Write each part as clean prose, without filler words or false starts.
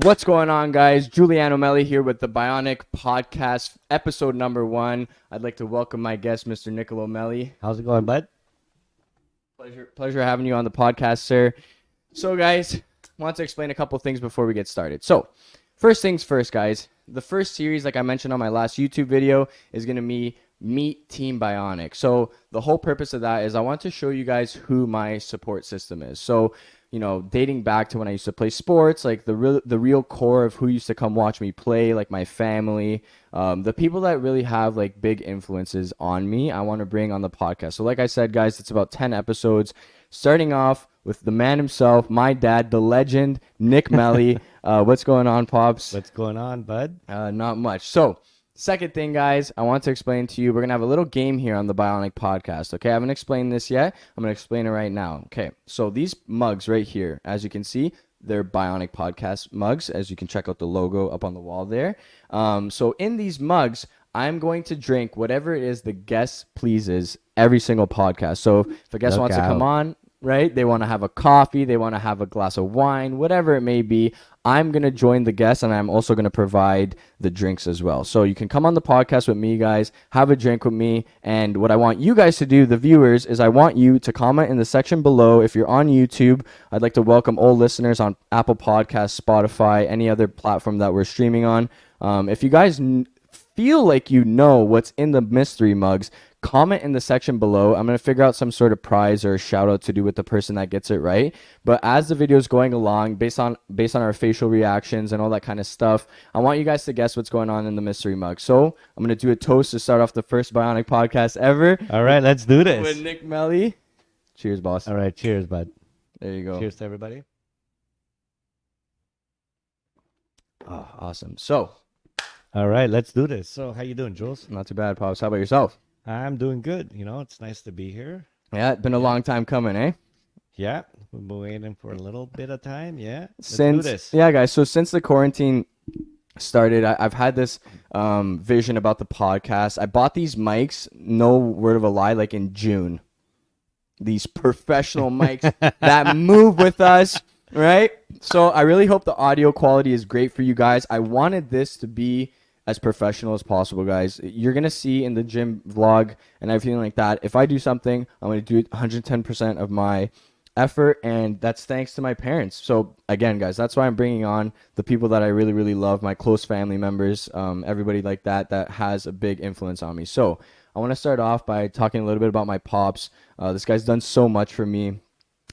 What's going on, guys? Giuliano Meli here with the Bionic podcast, episode number 1. I'd like to welcome my guest, Mr. Nicolo Meli. How's it going, bud? Pleasure having you on the podcast, sir. So, guys, want to explain a couple things before we get started. So, first things first, guys. The first series, like I mentioned on my last YouTube video, is going to be Meet Team Bionic. So, the whole purpose of that is I want to show you guys who my support system is. So, dating back to when I used to play sports, like the real core of who used to come watch me play, like my family, the people that really have like big influences on me, I want to bring on the podcast. So like I said, guys, it's about 10 episodes, starting off with the man himself, my dad, the legend, Nick Meli. What's going on, Pops? What's going on, bud? Not much. So, second thing, guys, I want to explain to you, we're going to have a little game here on the Bionic podcast, okay? I haven't explained this yet. I'm going to explain it right now, okay? So these mugs right here, as you can see, they're Bionic podcast mugs, as you can check out the logo up on the wall there. So in these mugs, I'm going to drink whatever it is the guest pleases every single podcast. So if a guest wants to come on, right? They want to have a coffee, they want to have a glass of wine, whatever it may be. I'm going to join the guests, and I'm also going to provide the drinks as well. So you can come on the podcast with me, guys, have a drink with me. And what I want you guys to do, the viewers, is I want you to comment in the section below. If you're on YouTube, I'd like to welcome all listeners on Apple Podcasts, Spotify, any other platform that we're streaming on. If you guys feel like you know what's in the mystery mugs, comment in the section below. I'm going to figure out some sort of prize or a shout out to do with the person that gets it right. But as the video is going along, based on our facial reactions and all that kind of stuff, I want you guys to guess what's going on in the mystery mug. So I'm going to do a toast to start off the first Bionic podcast ever. All right, let's do this. With Nick Meli. Cheers, boss. All right, cheers, bud. There you go. Cheers to everybody. Oh, awesome. So, all right, let's do this. So how you doing, Jules? not too bad, Pops. How about yourself? I'm doing good. It's nice to be here. Yeah, it's been a long time coming, eh? Yeah, we've been waiting for a little bit of time. Yeah, let's do this. Yeah, guys. So since the quarantine started, I've had this vision about the podcast. I bought these mics, no word of a lie, like in June. These professional mics that move with us, right? So I really hope the audio quality is great for you guys. I wanted this to be as professional as possible, guys. You're going to see in the gym vlog and everything like that, if I do something, I'm going to do it 110% of my effort, and that's thanks to my parents. So again, guys, that's why I'm bringing on the people that I really, really love, my close family members, everybody like that has a big influence on me. So I want to start off by talking a little bit about my pops. This guy's done so much for me.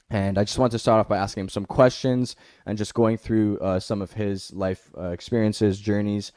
And I just want to start off by asking him some questions and just going through some of his life experiences, journeys.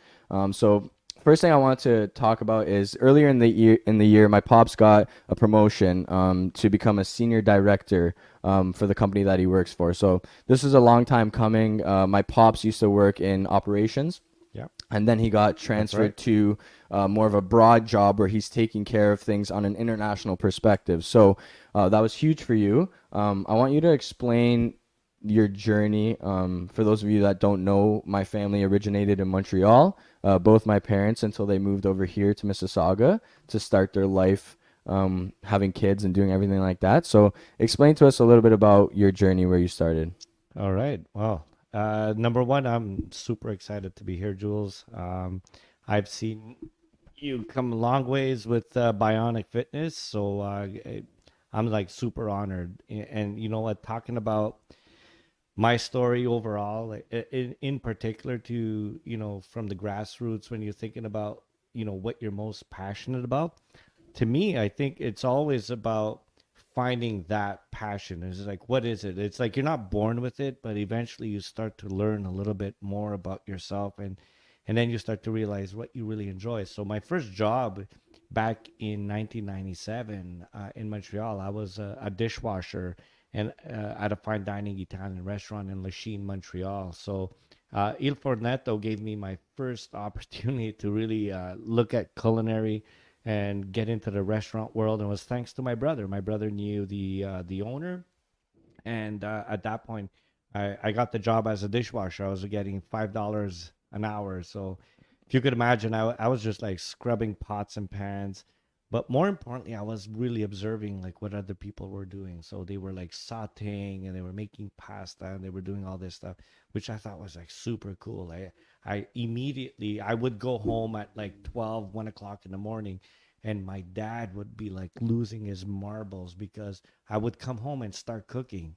So first thing I want to talk about is earlier in the year, my pops got a promotion to become a senior director for the company that he works for. So this is a long time coming. My pops used to work in operations. Yeah. And then he got transferred to more of a broad job where he's taking care of things on an international perspective. So that was huge for you. I want you to explain your journey. For those of you that don't know, my family originated in Montreal. Both my parents until they moved over here to Mississauga to start their life, having kids and doing everything like that. So explain to us a little bit about your journey, where you started. All right. Well, number one, I'm super excited to be here, Jules. I've seen you come a long ways with Bionic Fitness, so I'm like super honored. And you know what, talking about my story overall, in particular to, from the grassroots, when you're thinking about, what you're most passionate about, to me, I think it's always about finding that passion. It's like, what is it? It's like you're not born with it, but eventually you start to learn a little bit more about yourself, and then you start to realize what you really enjoy. So my first job back in 1997 in Montreal, I was a dishwasher and at a fine dining Italian restaurant in Lachine, Montreal. So Il Fornetto gave me my first opportunity to really look at culinary and get into the restaurant world, and it was thanks to my brother. My brother knew the owner, and at that point, I got the job as a dishwasher. I was getting $5 an hour. So if you could imagine, I was just like scrubbing pots and pans. But more importantly, I was really observing like what other people were doing. So they were like sauteing and they were making pasta and they were doing all this stuff, which I thought was like super cool. I immediately I would go home at like 12, 1 o'clock in the morning, and my dad would be like losing his marbles because I would come home and start cooking.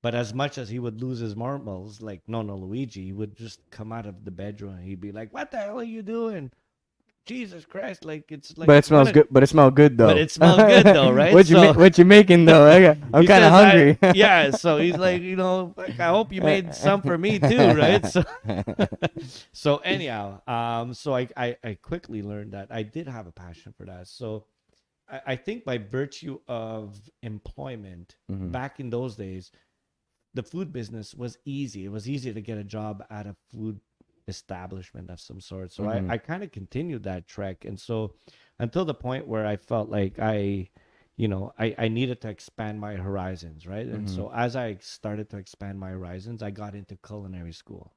But as much as he would lose his marbles, like no, no, Luigi, he would just come out of the bedroom and he'd be like, "What the hell are you doing? Jesus Christ! Like it's like But it smells good. But it smelled good but though. it smelled good though, right? So What you making though? I'm he kind of says, "I hungry. yeah." So he's like, like, I hope you made some for me too, right? So so anyhow, so I quickly learned that I did have a passion for that. So I think by virtue of employment Mhm. back in those days, the food business was easy. It was easy to get a job at a food establishment of some sort. So Mhm. I kind of continued that trek. And so until the point where I felt like I needed to expand my horizons, right? And Mhm. so as I started to expand my horizons, I got into culinary school.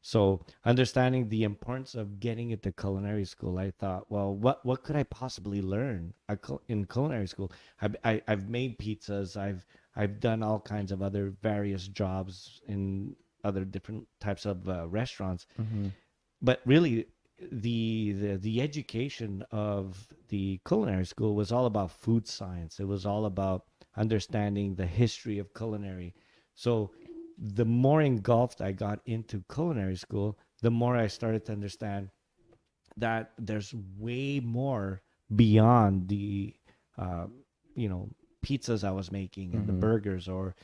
So understanding the importance of getting into culinary school, I thought, well, what could I possibly learn in culinary school? I've made pizzas. I've done all kinds of other various jobs in other different types of restaurants. Mhm. But really, the education of the culinary school was all about food science. It was all about understanding the history of culinary. So the more engulfed I got into culinary school, the more I started to understand that there's way more beyond the uh, you know pizzas I was making and the Mhm. burgers, or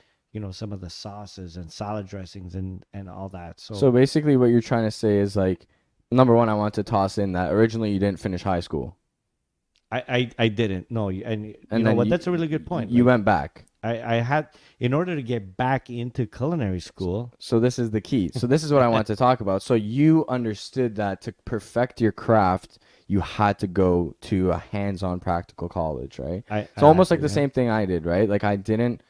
some of the sauces and salad dressings and all that. So So basically, what you're trying to say is like, number one, I want to toss in that originally you didn't finish high school, I didn't know, and you and know then what? That's a really good point. you Like went back. I had, in order to get back into culinary school. So this is the key. So this is what I want to talk about. So you understood that to perfect your craft, you had to go to a hands-on practical college, right? I So had almost like to, the yeah. same thing I did, right? Like I didn't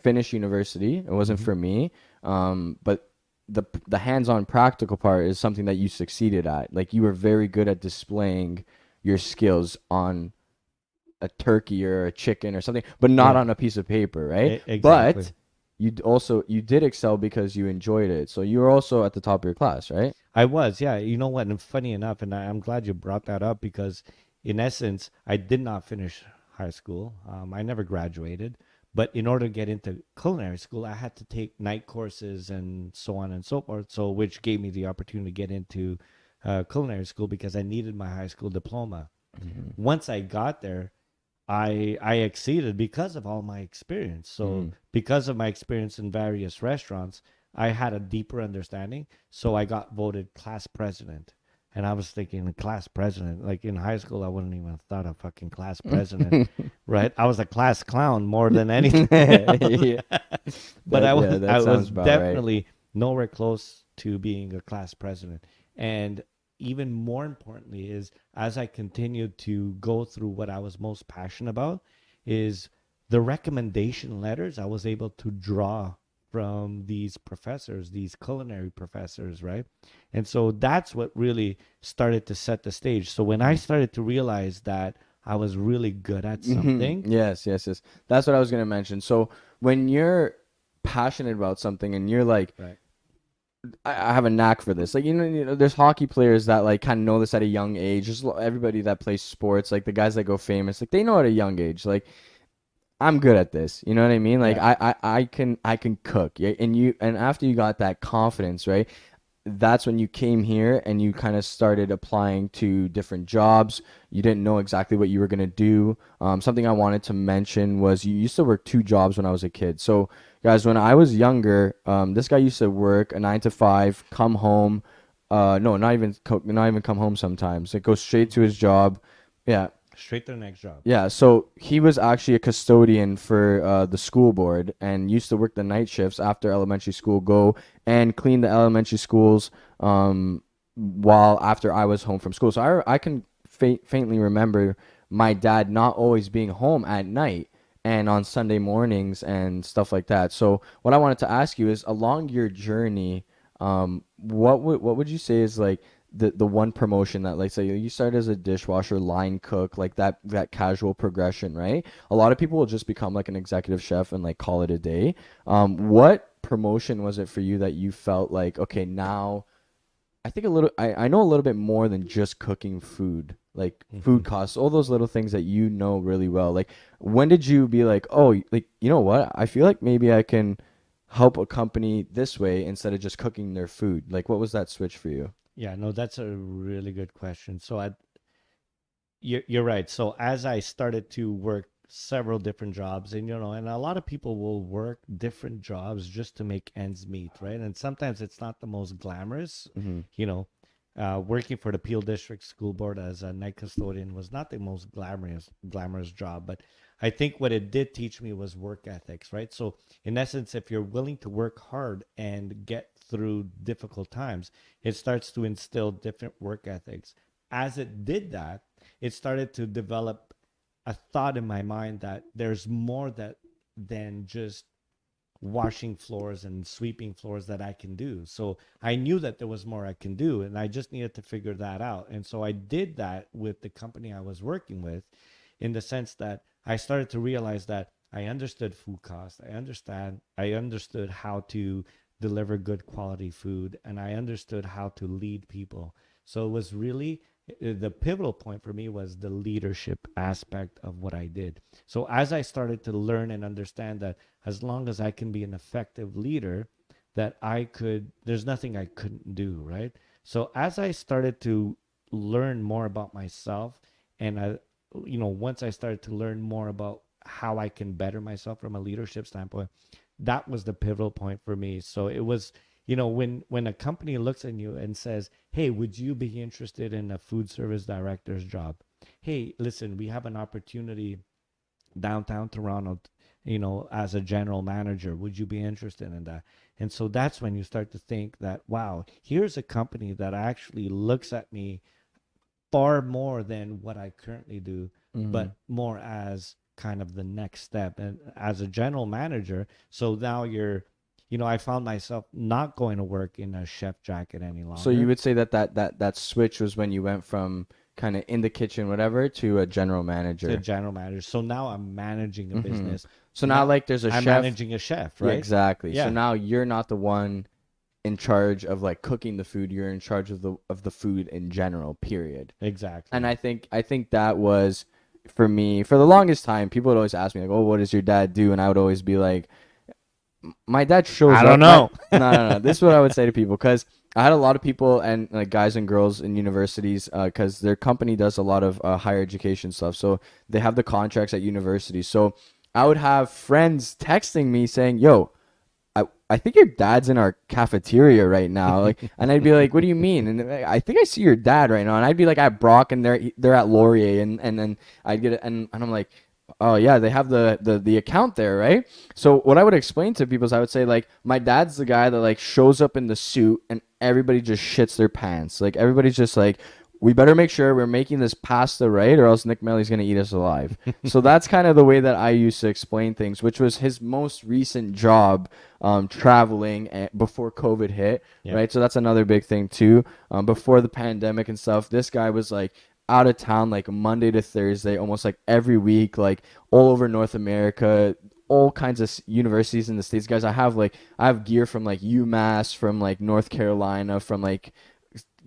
finish university. It wasn't Hmm. for me. But the hands-on practical part is something that you succeeded at. Like you were very good at displaying your skills on a turkey or a chicken or something, but not Yeah, on a piece of paper, right? exactly. But you did excel because you enjoyed it. So you were also at the top of your class, right? I was, yeah. You know what? And funny enough, and I'm glad you brought that up because, in essence, I did not finish high school. I never graduated. But in order to get into culinary school, I had to take night courses and so on and so forth. So, which gave me the opportunity to get into culinary school because I needed my high school diploma. Mm-hmm. Once I got there, I exceeded because of all my experience. So Mm-hmm. because of my experience in various restaurants, I had a deeper understanding. So I got voted class president. And I was thinking, class president, like in high school, I wouldn't even have thought of fucking class president, right? I was a class clown more than anything else. Yeah, But I yeah, was that I was sounds about right. definitely nowhere close to being a class president. And even more importantly is, as I continued to go through what I was most passionate about, is the recommendation letters I was able to draw from these professors, these culinary professors, right? And so that's what really started to set the stage. So when I Mm-hmm. started to realize that I was really good at something, Yes, yes, yes. That's what I was gonna mention. So when you're passionate about something and you're like, right? I have a knack for this. Like there's hockey players that like kind of know this at a young age. Just everybody that plays sports, like the guys that go famous, like they know at a young age. Like I'm good at this. You know what I mean? Like Yeah. I can cook. Yeah, and after you got that confidence, right? That's when you came here and you kind of started applying to different jobs. You didn't know exactly what you were gonna do. Something I wanted to mention was you used to work two jobs when I was a kid. So guys, when I was younger, this guy used to work a 9 to 5, come home. No, not even come home sometimes. Like go straight to his job. Yeah, Straight to the next job. yeah, so he was actually a custodian for the school board and used to work the night shifts after elementary school, go and clean the elementary schools while after I was home from school. So I can faintly remember my dad not always being home at night and on Sunday mornings and stuff like that. So what I wanted to ask you is along your journey, what would you say is like the one promotion that, like, say you start as a dishwasher, line cook, like that casual progression, right? A lot of people will just become like an executive chef and like call it a day. What promotion was it for you that you felt like, okay, now I think I know a little bit more than just cooking food, like food Mhm. costs, all those little things that you know really well. Like, when did you be like, oh, like, you know what? I feel like maybe I can help a company this way instead of just cooking their food. Like, what was that switch for you? Yeah, no, that's a really good question. So you're right. So as I started to work several different jobs, and and a lot of people will work different jobs just to make ends meet, right? And sometimes it's not the most glamorous, Mm-hmm. you know. Working for the Peel District School Board as a night custodian was not the most glamorous job, but I think what it did teach me was work ethics, right? So in essence, if you're willing to work hard and get through difficult times, it starts to instill different work ethics. As it did that, it started to develop a thought in my mind that there's more that than just washing floors and sweeping floors that I can do. So I knew that there was more I can do, and I just needed to figure that out. And so I did that with the company I was working with, in the sense that I started to realize that I understood food costs. I understood how to deliver good quality food, and I understood how to lead people. So it was really the pivotal point for me was the leadership aspect of what I did. So as I started to learn and understand that as long as I can be an effective leader, that there's nothing I couldn't do, right? So as I started to learn more about myself, and once I started to learn more about how I can better myself from a leadership standpoint, that was the pivotal point for me. So it was, when a company looks at you and says, "Hey, would you be interested in a food service director's job? Hey, listen, we have an opportunity downtown Toronto, as a general manager. Would you be interested in that?" And so that's when you start to think that, wow, here's a company that actually looks at me far more than what I currently do, Mm-hmm. but more as kind of the next step. And as a general manager, so now I found myself not going to work in a chef jacket any So you longer would say that switch was when you went from kind of in the kitchen, whatever, to a general to manager. general manager. So now I'm managing a Mm-hmm. business. So now, Now like, there's a I'm chef. managing a chef, Yeah, right? exactly. So Yeah, now you're not the one in charge of like cooking the food. You're in charge of the food in general, period. And exactly. I think that was for me for the longest time. People would always ask me like, "Oh, what does your dad do?" And I would always be like, "My dad I shows don't up." My know. No, no, no. This is what I would say to people because I had a lot of people and like guys and girls in universities because their company does a lot of higher education stuff. So they have the contracts at universities. So I would have friends texting me saying, "Yo, I think your dad's in our cafeteria right now." Like, and I'd be like, "What do you mean?" And I think I see your dad right now. And I'd be like at Brock and they're at Laurier and then I'd get it and I'm like, "Oh yeah, they have the account there, right?" So what I would explain to people is I would say like my dad's the guy that like shows up in the suit and everybody just shits their pants. Like everybody's just like, we better make sure we're making this pasta right or else Nick Melly's gonna eat us alive. So that's kind of the way that I used to explain things, which was his most recent job, traveling before COVID hit, Yep. right? So that's another big thing too. Before the pandemic and stuff, this guy was like out of town like Monday to Thursday, almost like every week, like all over North America, all kinds of universities in the States. Guys, I have gear from like UMass, from like North Carolina, from like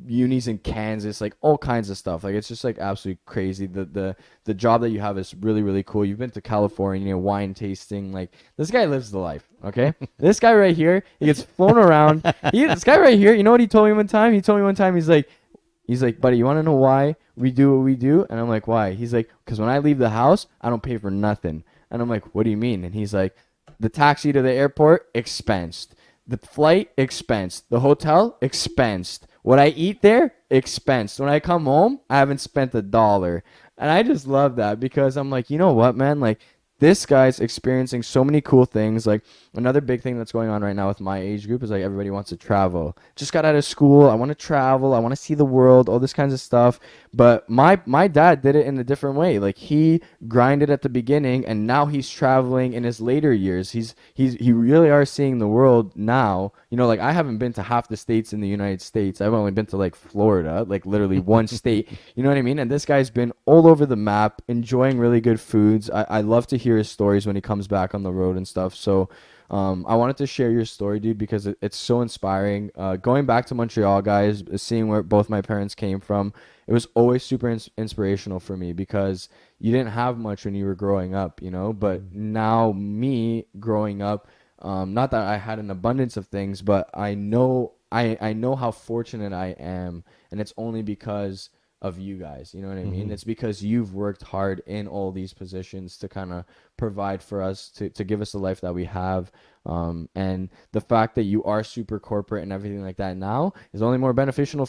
unis in Kansas, like all kinds of stuff. Like it's just like absolutely crazy. The job that you have is really really cool. You've been to California, wine tasting. Like this guy lives the life. Okay, this guy right here, he gets flown around. This guy right here, you know what he told me one time? He told me one time he's like, buddy, you want to know why we do what we do? And I'm like, why? He's like, because when I leave the house, I don't pay for nothing. And I'm like, what do you mean? And he's like, the taxi to the airport expensed, the flight expensed, the hotel expensed, what I eat there expensed. When I come home, I haven't spent a dollar. And I just love that because I'm like, you know what, man? Like this guy's experiencing so many cool things. Like another big thing that's going on right now with my age group is like everybody wants to travel. Just got out of school. I want to travel. I want to see the world, all this kinds of stuff. But my dad did it in a different way. Like he grinded at the beginning and now he's traveling in his later years. He really are seeing the world now. like I haven't been to half the states in the United States. I've only been to like Florida, like literally one state. You know what I mean? And this guy's been all over the map, enjoying really good foods. I love to hear his stories when he comes back on the road and stuff. So I wanted to share your story, dude, because it's so inspiring. Going back to Montreal, guys, seeing where both my parents came from, it was always super inspirational for me because you didn't have much when you were growing up, but now me growing up, not that I had an abundance of things, but I know how fortunate I am, and it's only because of you guys. You know what I mean? Mm-hmm. It's because you've worked hard in all these positions to kind of provide for us to give us the life that we have. And the fact that you are super corporate and everything like that now is only more beneficial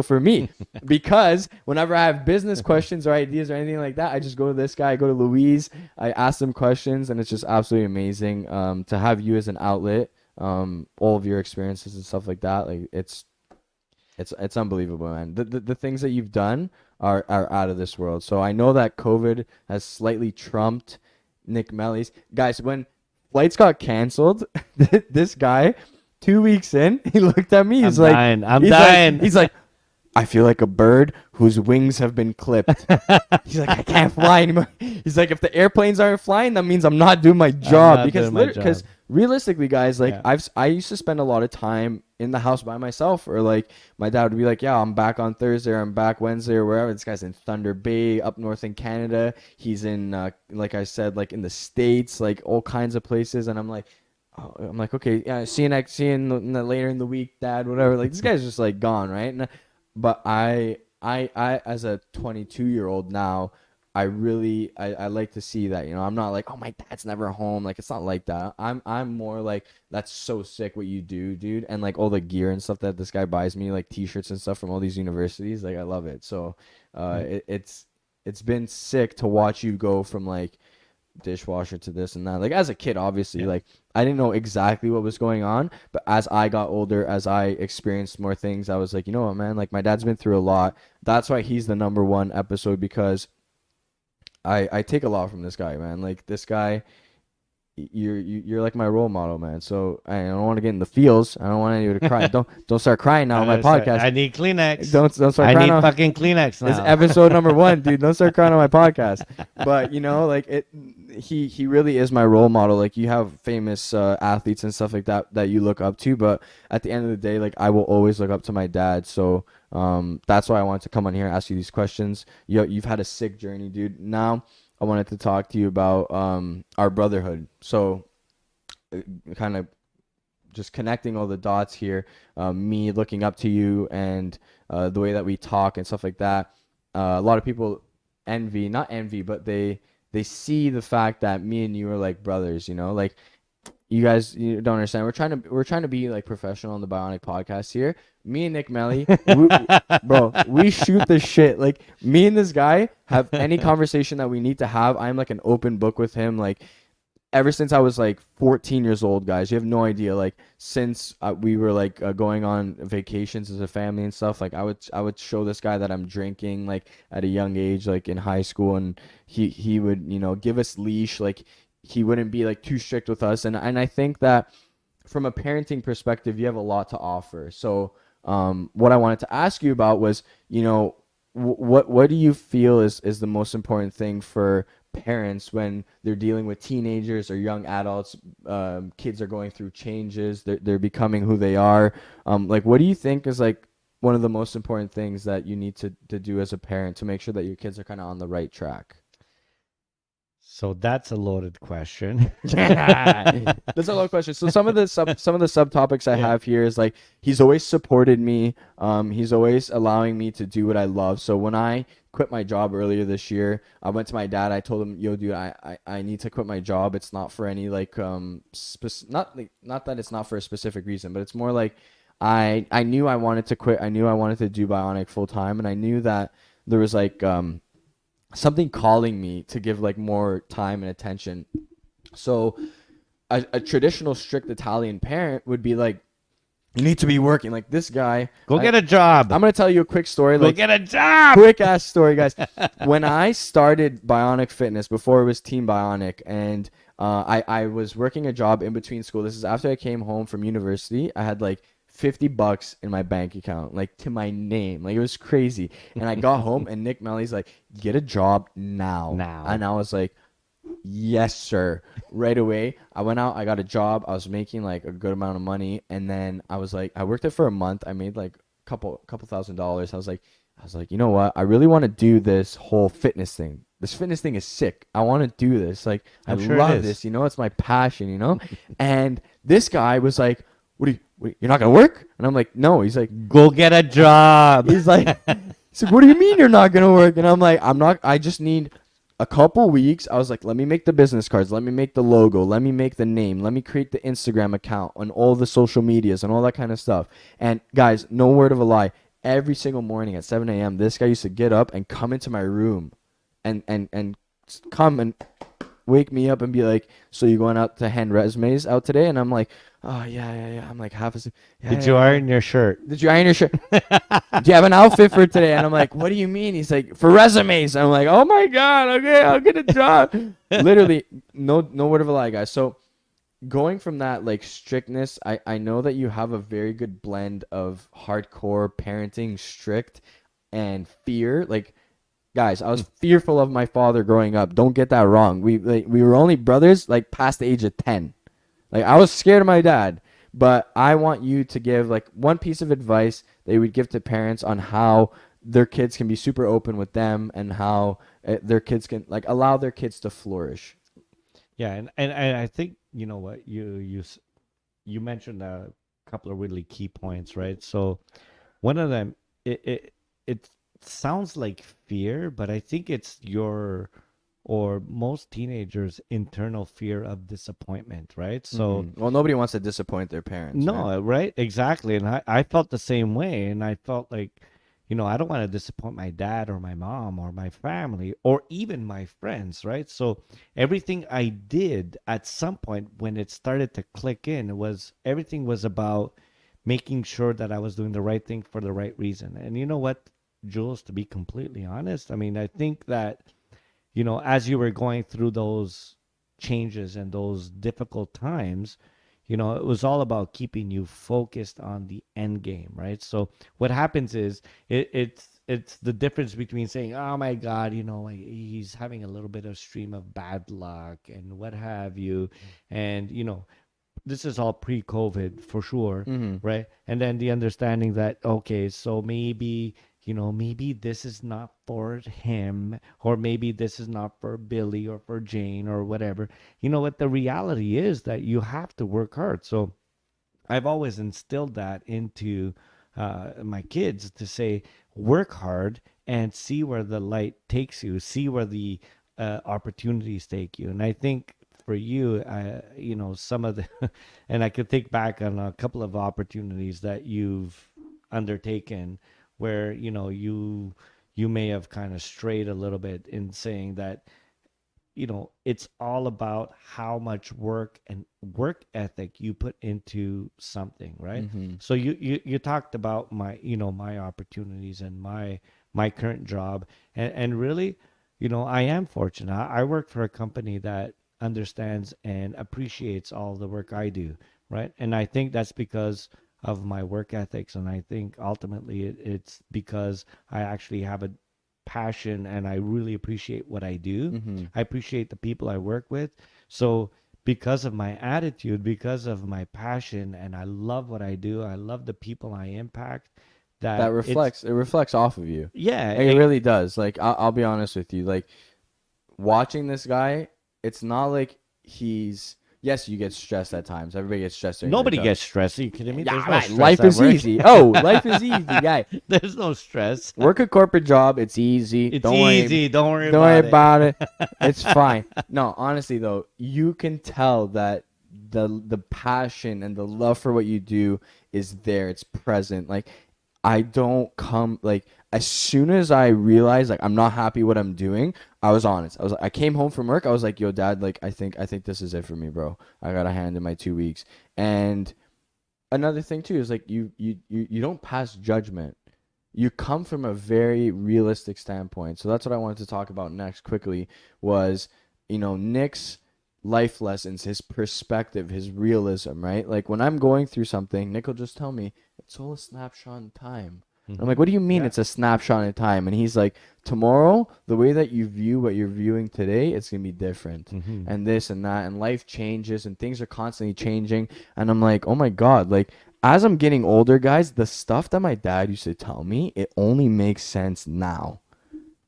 for me because whenever I have business questions or ideas or anything like that, I just go to this guy, I go to Louise, I ask them questions, and it's just absolutely amazing to have you as an outlet. All of your experiences and stuff like that, like it's unbelievable, man. The things that you've done are out of this world. So I know that COVID has slightly trumped Nick Meli's. Guys, when flights got canceled, this guy, 2 weeks in, he looked at me. I'm dying. I'm dying. He's like, I feel like a bird whose wings have been clipped. He's like, I can't fly anymore. He's like, if the airplanes aren't flying, that means I'm not doing my job. Because realistically, guys, like Yeah. I used to spend a lot of time in the house by myself, or like my dad would be like, yeah, I'm back on Thursday, or I'm back Wednesday, or wherever. This guy's in Thunder Bay, up north in Canada. He's in, like I said, like in the States, like all kinds of places, and I'm like. Oh, I'm like, okay, yeah, see you later in the week, Dad, whatever. Like this guy's just like gone, right? But I as a 22-year-old now, I like to see that, I'm not like, oh, my dad's never home. Like it's not like that. I'm more like, that's so sick what you do, dude. And like all the gear and stuff that this guy buys me, like t-shirts and stuff from all these universities, like I love it. So it's been sick to watch you go from like dishwasher to this and that. Like as a kid, obviously, Yeah. like I didn't know exactly what was going on, but as I got older, as I experienced more things, I was like, you know what, man, like my dad's been through a lot. That's why he's the number one episode, because I take a lot from this guy, man. Like this guy, you're like my role model, man. So I don't want to get in the feels. I don't want anyone to cry. Don't start crying now on my podcast. I need Kleenex. Don't start I crying need now. fucking Kleenex now. It's episode number 1, dude. Don't start crying on my podcast. But like he really is my role model. Like you have famous athletes and stuff like that you look up to, but at the end of the day, like I will always look up to my dad. So that's why I wanted to come on here and ask you these questions. You've had a sick journey, dude. Now I wanted to talk to you about our brotherhood. So kind of just connecting all the dots here, me looking up to you and the way that we talk and stuff like that. A lot of people not envy, but they see the fact that me and you are like brothers, like you guys, you don't understand. We're trying to be like professional on the Bionic podcast here. Me and Nick Meli, bro, we shoot the shit. Like me and this guy have any conversation that we need to have. I'm like an open book with him. Like ever since I was like 14 years old, guys, you have no idea. Like since we were like going on vacations as a family and stuff, like I would show this guy that I'm drinking like at a young age, like in high school, and he would give us leash. Like he wouldn't be like too strict with us, and I think that from a parenting perspective, you have a lot to offer. So what I wanted to ask you about was, what do you feel is the most important thing for parents when they're dealing with teenagers or young adults? Kids are going through changes, they're becoming who they are. Like what do you think is like one of the most important things that you need to do as a parent to make sure that your kids are kind of on the right track? So that's a loaded question. That's a lot of questions. So some of the subtopics I have here is like he's always supported me. He's always allowing me to do what I love. So when I quit my job earlier this year, I went to my dad. I told him, "Yo, dude, I need to quit my job. It's not for any like not that it's not for a specific reason, but it's more like I knew I wanted to quit. I knew I wanted to do Bionic full time, and I knew that there was like something calling me to give like more time and attention. So a traditional strict Italian parent would be like, You need to be working. Like this guy. Go get a job. I'm gonna tell you a quick story. Go Like get a job. quick ass story, guys. When I started Bionic Fitness before it was Team Bionic, and I was working a job in between school. This is after I came home from university. I had like $50 in my bank account, like to my name. Like it was crazy. And I got home and Nick Meli's like, get a job now. Now. And I was like, yes, sir. Right away, I went out. I got a job. I was making like a good amount of money, and then I was like, I worked there for a month. I made like couple $1,000. I was like, you know what? I really want to do this whole fitness thing. This fitness thing is sick. I want to do this. Like, I I'm sure it love is. this. You know, it's my passion. You know, and this guy was like, what, you're not gonna work? And I'm like, no. He's like, Go get a job. he's like, he's like, what do you mean you're not gonna work? And I'm like, I'm not. I just need a couple weeks. I was like, let me make the business cards, let me make the logo, let me make the name, let me create the Instagram account and all the social medias and all that kind of stuff. And guys, no word of a lie, every single morning at 7 a.m. this guy used to get up and come into my room and come and wake me up and be like, so you going out to hand resumes out today? And I'm like, oh yeah. I'm like yeah, Did yeah, you yeah. iron your shirt? Did you iron your shirt? Do you have an outfit for today? And I'm like, what do you mean? He's like, for resumes. I'm like, oh my God, okay, I'll get a job. Literally, no word of a lie, guys. So going from that like strictness, I know that you have a very good blend of hardcore parenting, strict, and fear. Like, guys, I was fearful of my father growing up. Don't get that wrong. We were only brothers like past the age of 10. Like I was scared of my dad, but I want you to give like one piece of advice that you would give to parents on how their kids can be super open with them and how their kids can like allow their kids to flourish. Yeah, and I think you know what you mentioned a couple of really key points, right? So one of them, it sounds like fear, but I think it's your or most teenagers' internal fear of disappointment, right? So Well, nobody wants to disappoint their parents, right? no, right? Exactly. And I felt the same way. And I felt like, I don't want to disappoint my dad or my mom or my family or even my friends, right? So everything I did at some point when it started to click in, it was everything was about making sure that I was doing the right thing for the right reason. And you know what, Jules, to be completely honest, I mean, I think that as you were going through those changes and those difficult times, it was all about keeping you focused on the end game, right? So what happens is it's the difference between saying, "Oh my God, he's having a little bit of stream of bad luck and what have you," and this is all pre-COVID for sure, Mm-hmm. right? And then the understanding that okay, so maybe this is not for him, or maybe this is not for Billy or for Jane or whatever. You know what? The reality is that you have to work hard. So I've always instilled that into my kids to say, work hard and see where the light takes you, see where the opportunities take you. And I think for you, some of the, and I could think back on a couple of opportunities that you've undertaken where, you may have kind of strayed a little bit in saying that it's all about how much work and work ethic you put into something, right? Mm-hmm. So you talked about my opportunities and my current job, and really, I am fortunate. I work for a company that understands and appreciates all the work I do, right? And I think that's because of my work ethics, and I think ultimately it's because I actually have a passion and I really appreciate what I do. Mm-hmm. I appreciate the people I work with. So because of my attitude, because of my passion, and I love what I do, I love the people I impact, That that it's reflects it reflects off of you. yeah, Like, it really does. Like I'll be honest with you. Like watching this guy, it's not like he's. Yes, you get stressed at times. Everybody gets stressed during their nobody job. gets stressed. Are you kidding me? Yeah, There's no right. stress Life at is work. easy. Oh, life is easy, guy. There's no stress. Work a corporate job. It's easy. It's Don't worry. easy. Don't worry Don't worry about it. about it. It's fine. No, honestly though, you can tell that the passion and the love for what you do is there. It's present. Like I don't come like as soon as I realized like I'm not happy what I'm doing, I was honest. I came home from work. I was like, "Yo, Dad, like I think this is it for me, bro. I gotta hand in my 2 weeks." And another thing too is like you don't pass judgment. You come from a very realistic standpoint. So that's what I wanted to talk about next quickly was, Nick's life lessons, his perspective, his realism, right? Like when I'm going through something, Nick will just tell me, it's all a snapshot in time. I'm like, what do you mean Yeah. it's a snapshot in time? And he's like, tomorrow, the way that you view what you're viewing today, it's going to be different. Mm-hmm. And this and that. And life changes and things are constantly changing. And I'm like, oh my God, like as I'm getting older, guys, the stuff that my dad used to tell me, it only makes sense now.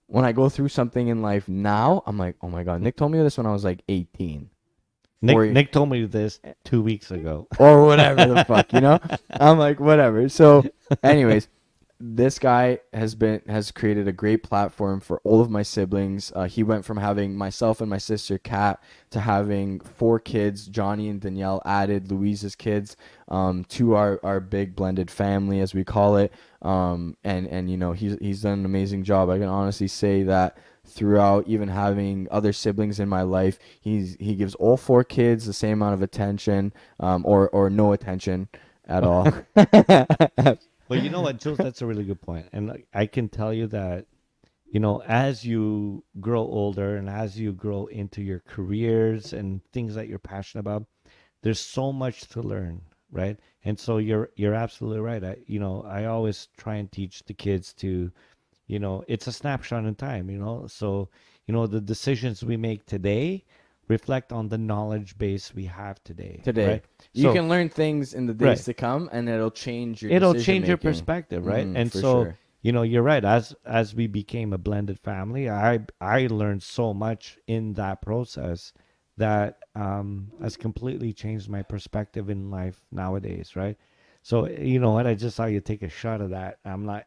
When I go through something in life now, I'm like, oh my God, Nick told me this when I was like 18 or Nick told me this 2 weeks ago. or whatever the fuck, you know? I'm like, whatever. So, anyways, this guy has created a great platform for all of my siblings. He went from having myself and my sister Kat to having 4 kids, Johnny and Danielle added, Louise's kids, to our big blended family as we call it. And he's done an amazing job. I can honestly say that throughout even having other siblings in my life, he gives all 4 kids the same amount of attention, or no attention at all. Well, you know what, Jules, that's a really good point. And I can tell you that, as you grow older and as you grow into your careers and things that you're passionate about, there's so much to learn, right? And so you're absolutely right. I always try and teach the kids to, it's a snapshot in time, So, the decisions we make today reflect on the knowledge base we have today, Today. right? You So, can learn things in the days right. to come, and it'll change your It'll decision change your making. perspective, right? And For so, sure. you're right. As we became a blended family, I learned so much in that process that has completely changed my perspective in life nowadays, right? So you know what? I just saw you take a shot of that. I'm like,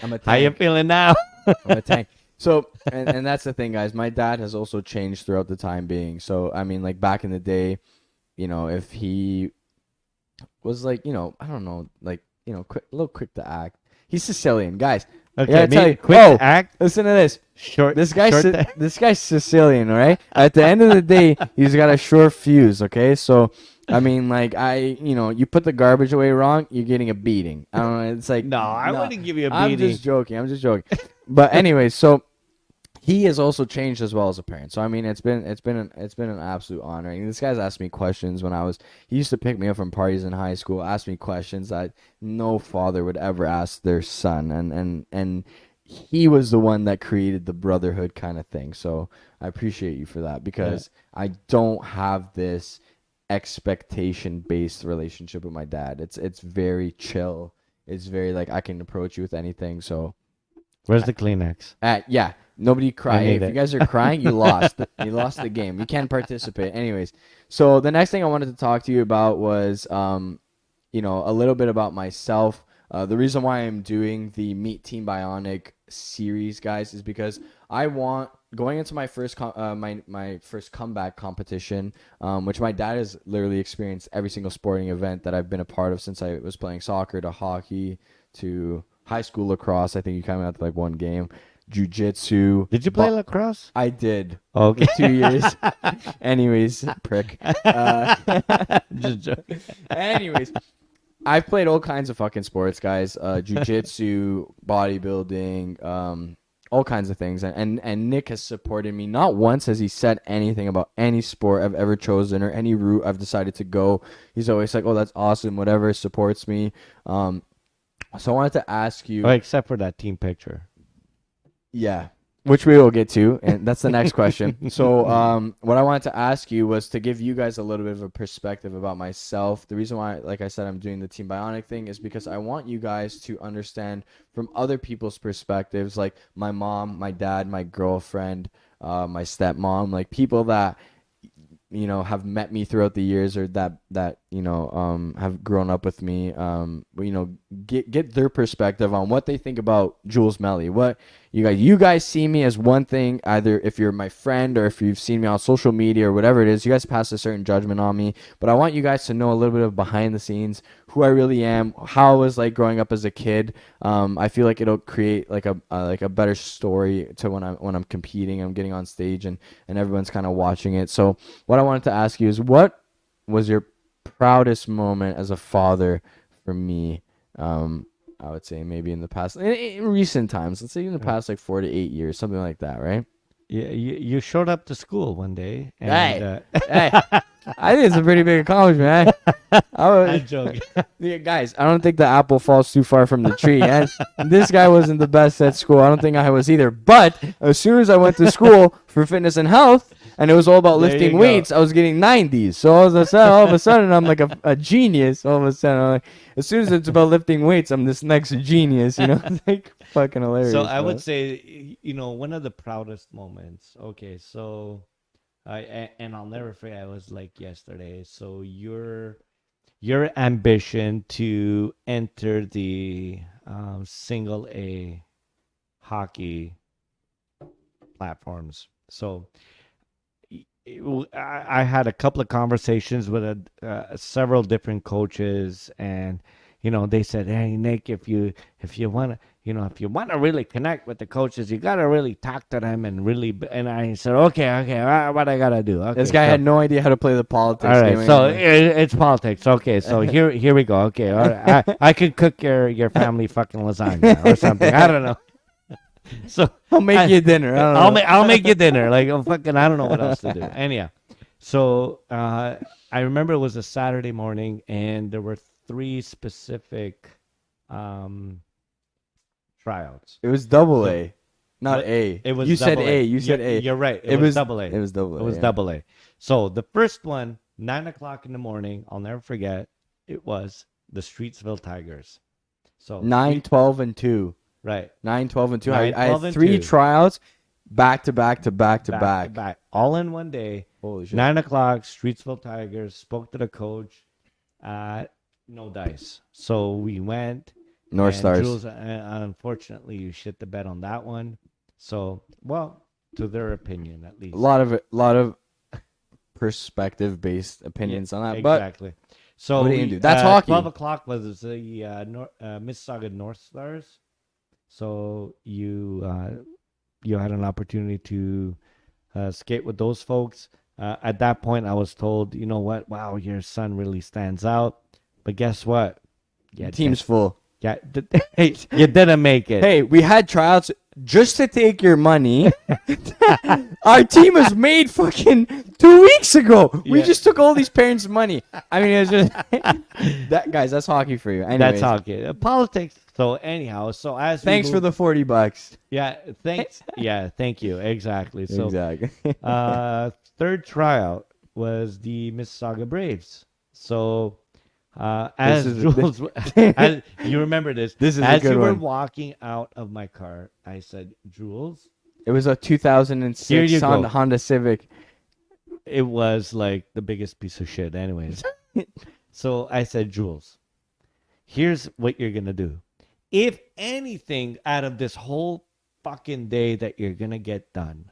I'm a how you tank. feeling now? I'm a tank. So, and that's the thing, guys. My dad has also changed throughout the time being. So, I mean, like back in the day, if he was like, I don't know, like, a little quick to act. He's Sicilian, guys. I Okay, gotta tell you. quick Oh, to act, listen to this. short, This guy's short. this guy's Sicilian, all right? At the end of the day, he's got a short fuse, okay? So, I mean, like you put the garbage away wrong, you're getting a beating. I don't know. It's like No, I no. wouldn't give you a I'm beating. just joking. I'm just joking. But anyways, so he has also changed as well as a parent. So I mean, it's been an absolute honor. And this guy's asked me questions when he used to pick me up from parties in high school, ask me questions that no father would ever ask their son, and he was the one that created the brotherhood kind of thing. So I appreciate you for that Yeah. because I don't have this expectation based relationship with my dad. It's very chill. It's very like I can approach you with anything. So Where's the Kleenex? yeah, nobody I cry. Hey, need if you it. guys are crying, you lost. You lost the game. You can't participate. Anyways, so the next thing I wanted to talk to you about was, a little bit about myself. The reason why I'm doing the Meet Team Bionic series, guys, is because I want going into my first my first comeback competition, which my dad has literally experienced every single sporting event that I've been a part of since I was playing soccer to hockey to high school lacrosse. I think you came out to like one game. Jiu-jitsu. Did you play lacrosse? I did Okay. for 2 years. Anyways, prick. Just joking. Anyways, I've played all kinds of fucking sports, guys. Jiu-jitsu, bodybuilding, all kinds of things. And Nick has supported me. Not once has he said anything about any sport I've ever chosen or any route I've decided to go. He's always like, "Oh, that's awesome," whatever, supports me. So I wanted to ask you. Oh, except for that team picture. Yeah, which we will get to, and that's the next question. So, what I wanted to ask you was to give you guys a little bit of a perspective about myself. The reason why, like I said, I'm doing the Team Bionic thing is because I want you guys to understand from other people's perspectives, like my mom, my dad, my girlfriend, my stepmom, like people that have met me throughout the years or that have grown up with me, get their perspective on what they think about Jules Meli. What you guys see me as one thing, either if you're my friend or if you've seen me on social media or whatever it is, you guys pass a certain judgment on me, but I want you guys to know a little bit of behind the scenes, who I really am, how I was like growing up as a kid. I feel like it'll create like a better story to when I'm competing, I'm getting on stage and everyone's kind of watching it. So what I wanted to ask you is, what was your proudest moment as a father for me, I would say maybe in the past, in recent times, let's say in the past like 4 to 8 years, something like that, right? You showed up to school one day, and Hey, hey, I think it's a pretty big accomplishment. I I was, joke. yeah, guys, I don't think the apple falls too far from the tree. And this guy wasn't the best at school. I don't think I was either. But as soon as I went to school for fitness and health, and it was all about There you lifting go. weights, I was getting 90s. So all of a sudden, I'm like a genius. All of a sudden, I'm like, as soon as it's about lifting weights, I'm this next genius. It's like fucking hilarious. So I bro. would say, one of the proudest moments. Okay, so and I'll never forget. It was like yesterday. So your ambition to enter the single A hockey platforms. So I had a couple of conversations with several different coaches, and they said, "Hey Nick, if you want to if you want to really connect with the coaches, you got to really talk to them and really." And I said, "Okay, what I gotta do?" Okay, This guy so, had no idea how to play the politics all right, game. so anyway. it's politics. Okay, so here we go. Okay, all right, I could cook your family fucking lasagna or something. I don't know. So I'll make you dinner. I don't know. I'll make you dinner. Like, fucking, I don't know what else to do. Anyhow, so I remember it was a Saturday morning, and there were 3 specific tryouts. It was double So- A, not But A. It was You said double A. You said You're- A. You're right. It It was was double A. It was double A. It was yeah. double A. So the first one, 9 o'clock in the morning, I'll never forget. It was the Streetsville Tigers. So 9, 12, and 2. right, 9, 12, and 2. 9, I 12, had and 3 2. tryouts back to back to back to back. all in one day. Holy shit. 9 o'clock, Streetsville Tigers. Spoke to the coach. No dice. So we went. North and Stars. Jules, unfortunately, you shit the bed on that one. So, well, to their opinion, at least. A lot of perspective based opinions on that. But Exactly. So what are you gonna do? That's hockey. 12 o'clock was the Mississauga North Stars. So you had an opportunity to skate with those folks. At that point, I was told, you know what? Wow, your son really stands out. But guess what? Yeah, team's full. Yeah, hey, you didn't make it. Hey, we had tryouts just to take your money. Our team was made fucking 2 weeks ago. We Yeah. just took all these parents' money. I mean, it's just that guys. That's hockey for you. Anyways, That's hockey. Politics. So anyhow, so as we Thanks for move- the $40. yeah, thanks. Yeah, thank you. Exactly. So Exactly. third tryout was the Mississauga Braves. So as is- Jules, as, you remember this. This is a as good you were one. walking out of my car, I said, Jules, It was a Here 2006 you go. Honda Civic. it was like the biggest piece of shit. Anyways, so I said, Jules, here's what you're gonna do. If anything out of this whole fucking day that you're gonna get done,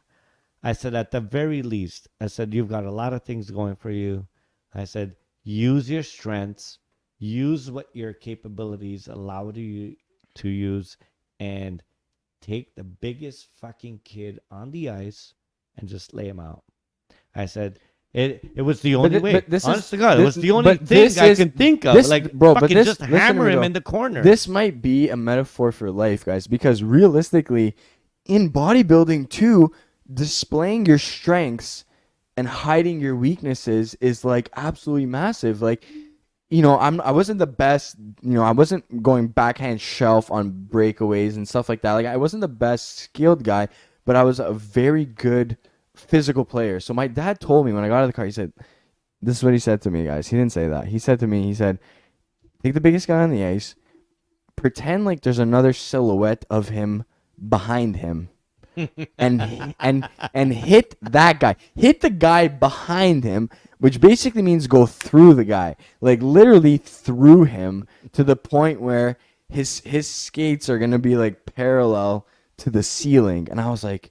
I said, at the very least, I said, you've got a lot of things going for you. I said, use your strengths, use what your capabilities allow you to use, and take the biggest fucking kid on the ice and just lay him out. I said, it was the only way. but this Honest is- to God, it this- was the only but thing this I is- can think of. this- Like, bro, but fucking this- just listen to hammer me, him though. in the corner. This might be a metaphor for life, guys, because realistically, in bodybuilding too, displaying your strengths and hiding your weaknesses is like absolutely massive. Like, I wasn't the best, I wasn't going backhand shelf on breakaways and stuff like that. Like, I wasn't the best skilled guy, but I was a very good physical player. So my dad told me when I got out of the car, he said, this is what he said to me, guys. He didn't say that. He said to me, take the biggest guy on the ice, pretend like there's another silhouette of him behind him. and hit that guy. Hit the guy behind him, which basically means go through the guy. Like literally through him to the point where his skates are gonna be like parallel to the ceiling. And I was like,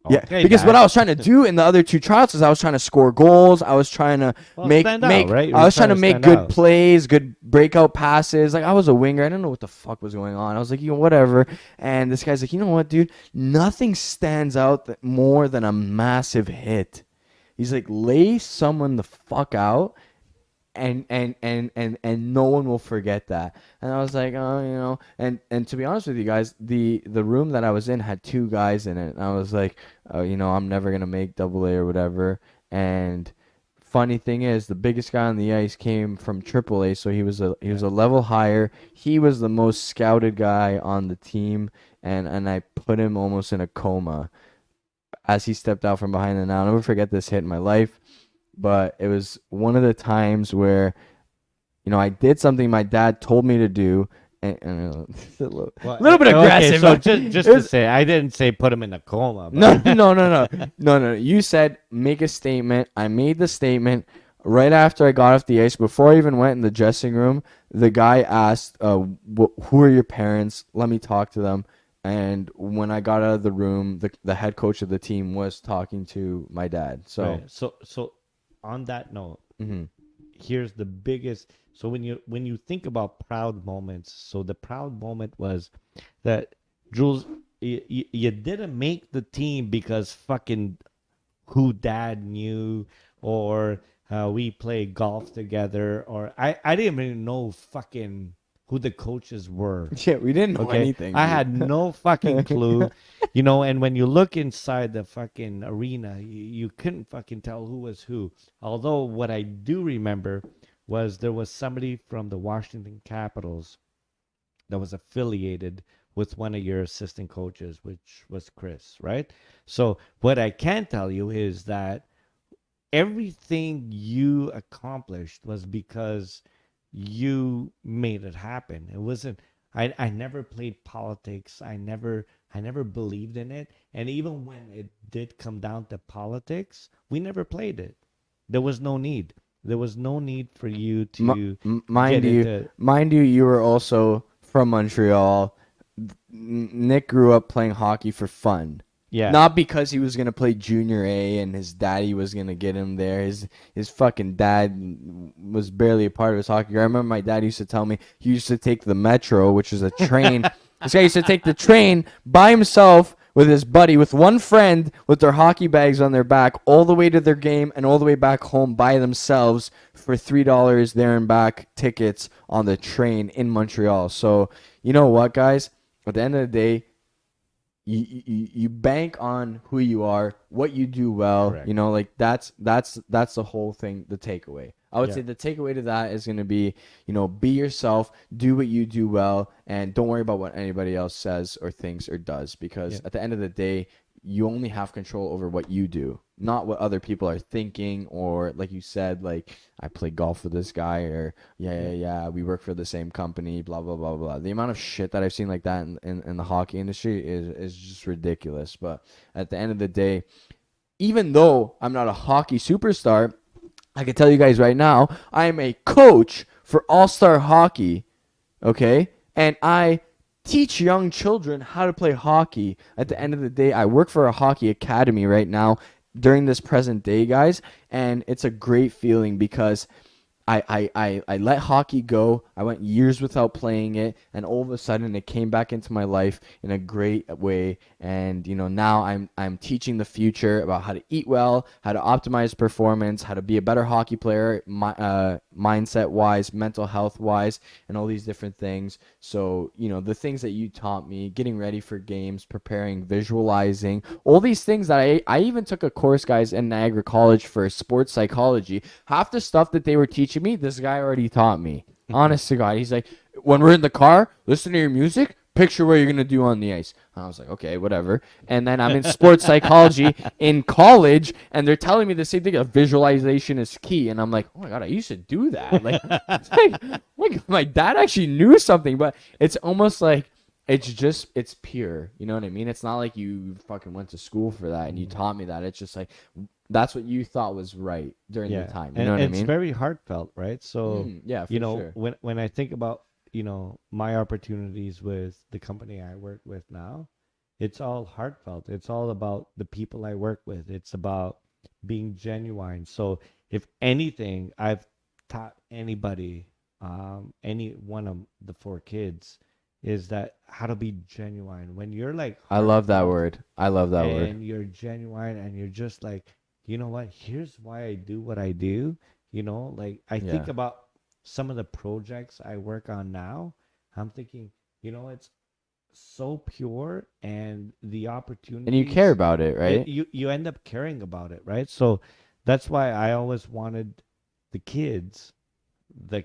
yeah, Okay, because Dad. what I was trying to do in the other 2 trials is I was trying to score goals. I was trying to stand out, right? You I were was trying to make stand good out. plays, good breakout passes. Like I was a winger. I didn't know what the fuck was going on. I was like, whatever. And this guy's like, you know what, dude? Nothing stands out more than a massive hit. He's like, lay someone the fuck out and no one will forget that. And I was like, oh, and to be honest with you guys, the room that I was in had two guys in it, and I was like, oh, I'm never gonna make double A or whatever. And funny thing is, the biggest guy on the ice came from triple A, so he was a level higher. He was the most scouted guy on the team, and I put him almost in a coma as he stepped out from behind the net. I'll never forget this hit in my life, but it was one of the times where I did something my dad told me to do, and it's a little, Well, little bit okay, aggressive. so just to say, I didn't say put him in a coma, No, but no, no, no, no, no. You said make a statement. I made the statement right after I got off the ice. Before I even went in the dressing room, the guy asked, "Who are your parents? Let me talk to them." And when I got out of the room, the head coach of the team was talking to my dad. So, right. So on that note, mhm. here's the biggest. So when you think about proud moments, so the proud moment was that Jules, you didn't make the team because fucking who dad knew, or we played golf together, or I didn't even know fucking who the coaches were. Yeah, we didn't know Okay, anything, I dude. had no fucking clue, and when you look inside the fucking arena, you couldn't fucking tell who was who. Although what I do remember was there was somebody from the Washington Capitals that was affiliated with one of your assistant coaches, which was Chris, right? So what I can tell you is that everything you accomplished was because you made it happen. It wasn't I never played politics. I never believed in it. And even when it did come down to politics, we never played it. There was no need. There was no need for you M- to mind get you, into. you were also from Montreal. Nick grew up playing hockey for fun. Yeah. Not because he was gonna play junior A and his daddy was gonna get him there. His fucking dad was barely a part of his hockey career. I remember my dad used to tell me he used to take the metro, which is a train. This guy used to take the train by himself with his buddy, with one friend, with their hockey bags on their back, all the way to their game and all the way back home by themselves for $3 there and back tickets on the train in Montreal. So you know what, guys? At the end of the day, you bank on who you are, what you do well. Correct. Like that's the whole thing. The takeaway. I would Yeah. say the takeaway to that is going to be, be yourself, do what you do well, and don't worry about what anybody else says or thinks or does. Because Yeah. at the end of the day, you only have control over what you do, not what other people are thinking, or like you said, like I play golf with this guy, or yeah, we work for the same company, blah blah blah blah. The amount of shit that I've seen like that in the hockey industry is just ridiculous. But at the end of the day, even though I'm not a hockey superstar, I can tell you guys right now, I am a coach for All Star Hockey, okay? And I teach young children how to play hockey. At the end of the day, I work for a hockey academy right now during this present day, guys, and it's a great feeling because I let hockey go. I went years without playing it, and all of a sudden it came back into my life in a great way. And now I'm teaching the future about how to eat well, how to optimize performance, how to be a better hockey player, mindset wise, mental health wise, and all these different things. So the things that you taught me, getting ready for games, preparing, visualizing, all these things that I even took a course, guys, in Niagara College for sports psychology. Half the stuff that they were teaching me, this guy already taught me. Honest to God. He's like, when we're in the car, listen to your music, picture what you're going to do on the ice. And I was like, okay, whatever. And then I'm in sports psychology in college, and they're telling me the same thing. Visualization is key. And I'm like, oh my God, I used to do that. Like my dad actually knew something, but it's almost like it's pure. You know what I mean? It's not like you fucking went to school for that and you taught me that. It's just like that's what you thought was right during the Yeah, time. You and know what I it's mean? very heartfelt, right? So, Yeah, for sure. when I think about, my opportunities with the company I work with now, it's all heartfelt. It's all about the people I work with. It's about being genuine. So, if anything, I've taught anybody, any one of the four kids, is that how to be genuine. When you're like I love that heartfelt word. I love that word. and you're genuine and you're just like, you know what? Here's why I do what I do. Like I Yeah. think about some of the projects I work on now. I'm thinking, it's so pure, and the And you care opportunities, about it, right? you end up caring about it, right? So that's why I always wanted the kids The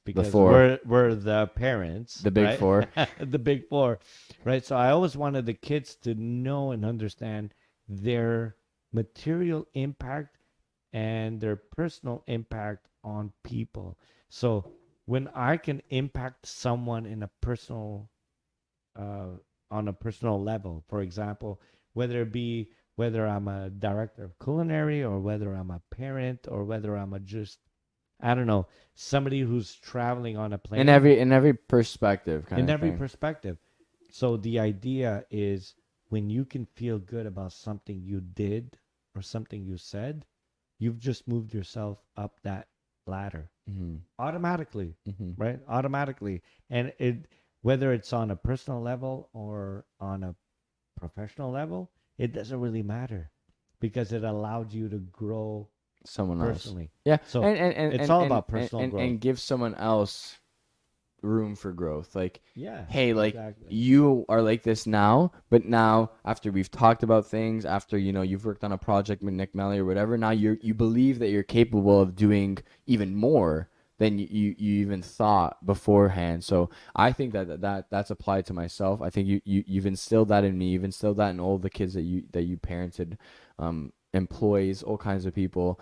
because four, we're the parents, the big right? four. The big four, right? So I always wanted the kids to know and understand their material impact and their personal impact on people. So when I can impact someone in a personal uh, on a personal level. For example, whether I'm a director of culinary, or whether I'm a parent, or whether I'm a just, I don't know, somebody who's traveling on a In plane, every perspective kind in of every thing. perspective. So the idea is, when you can feel good about something you did or something you said, you've just moved yourself up that ladder Hmm. automatically, Hmm. right? Automatically. And whether it's on a personal level or on a professional level, it doesn't really matter, because it allowed you to grow Someone else. personally. Yeah, So it's all about personal growth. and give someone else room for growth. Like, Yeah, hey, like exactly. you are like this now, but now after we've talked about things, after you've worked on a project with Nick Meli or whatever, now you believe that you're capable of doing even more than you even thought beforehand. So I think that's applied to myself. I think you've instilled that in me. You've instilled that in all the kids that you parented, employees, all kinds of people.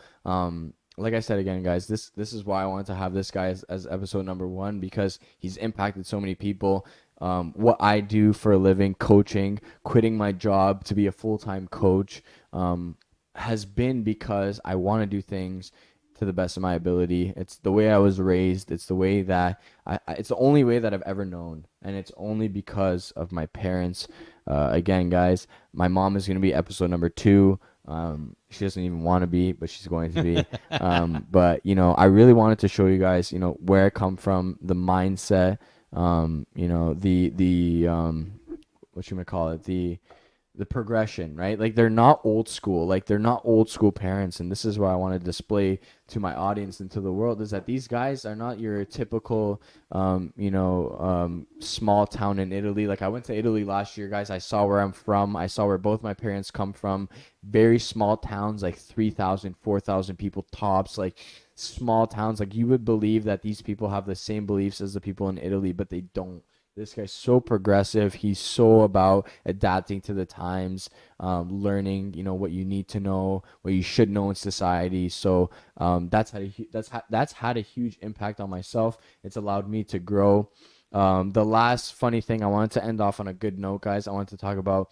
Like I said again, guys, this is why I wanted to have this guy as episode number one, because he's impacted so many people. What I do for a living, coaching, quitting my job to be a full-time coach, has been because I want to do things to the best of my ability. It's the way I was raised. It's the way that it's the only way that I've ever known, and it's only because of my parents. Again, guys, my mom is going to be episode number two. She doesn't even want to be, but she's going to be. But I really wanted to show you guys, where I come from, the mindset, the what you might call it, the progression, right? Like they're not old school, like they're not old school parents, and this is what I want to display to my audience and to the world, is that these guys are not your typical, small town in Italy. Like I went to Italy last year, guys. I saw where I'm from. I saw where both my parents come from. Very small towns, like 3,000, 4,000 people tops, like small towns. Like you would believe that these people have the same beliefs as the people in Italy, but they don't. This guy's so progressive. He's so about adapting to the times, learning, what you need to know, what you should know in society. So that's had a huge impact on myself. It's allowed me to grow. The last funny thing, I wanted to end off on a good note, guys. I wanted to talk about,